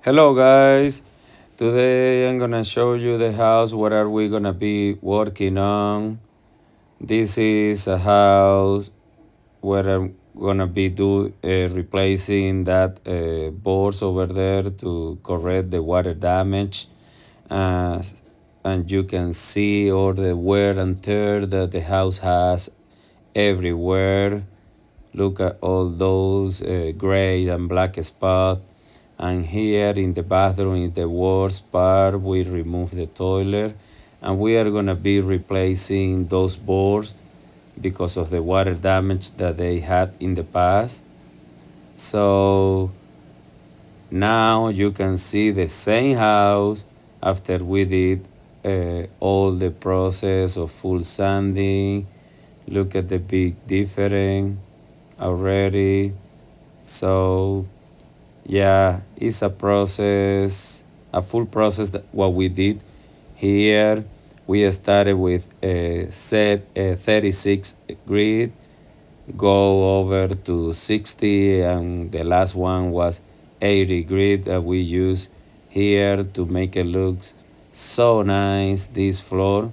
Hello guys, today I'm gonna show you the house what are we gonna be working on. This is a house where I'm gonna be replacing that boards over there to correct the water damage. Uh, and you can see all the wear and tear that the house has everywhere. Look at all those gray and black spots. And here in the bathroom, in the worst part, we remove the toilet. And we are going to be replacing those boards because of the water damage that they had in the past. So now you can see the same house after we did all the process of full sanding. Look at the big difference already. So yeah, it's a process, a full process that what we did here. We started with a set 36 grid, go over to 60, and the last one was 80 grid that we use here to make it look so nice. This floor,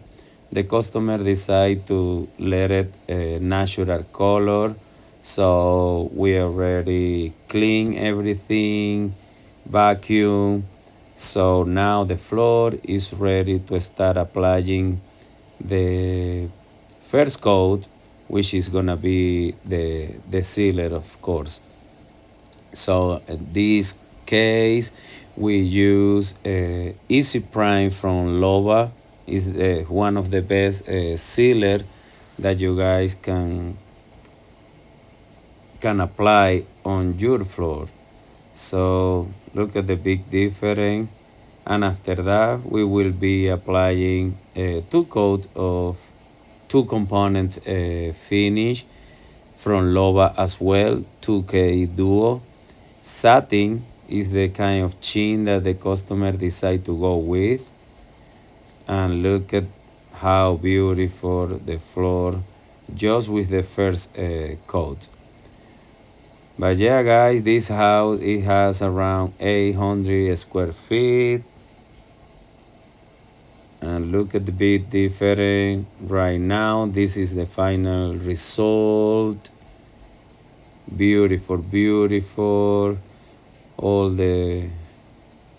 the customer decide to let it natural color, so we already clean everything, vacuum. So now the floor is ready to start applying the first coat, which is gonna be the sealer, of course. So in this case, we use Easy Prime from Loba. Is one of the best sealer that you guys can apply on your floor. So look at the big difference. And after that, we will be applying two coat of two component finish from Loba as well, 2K Duo. Satin is the kind of sheen that the customer decide to go with. And look at how beautiful the floor just with the first coat. But yeah guys, this house, it has around 800 square feet. And look at the big difference right now. This is the final result. Beautiful, beautiful. All the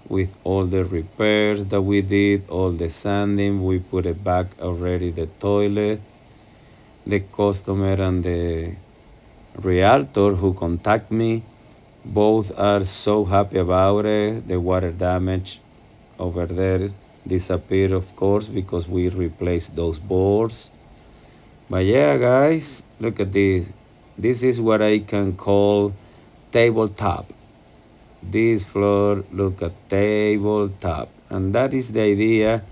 with all the repairs that we did, all the sanding, we put it back already the toilet. The customer and the realtor who contact me, both are so happy about it. The water damage over there disappeared, of course, because we replaced those boards. But yeah, guys, look at this. This is what I can call tabletop. This floor look at tabletop, and that is the idea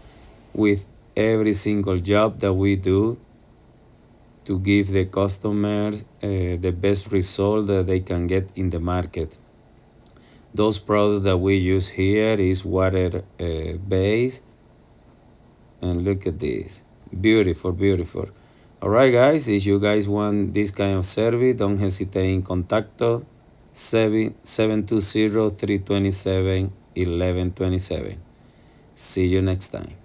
with every single job that we do, to give the customers the best result that they can get in the market. Those products that we use here is water based, and look at this, beautiful, beautiful. All right guys, if you guys want this kind of service, don't hesitate in Contractor 720-327-1127. See you next time.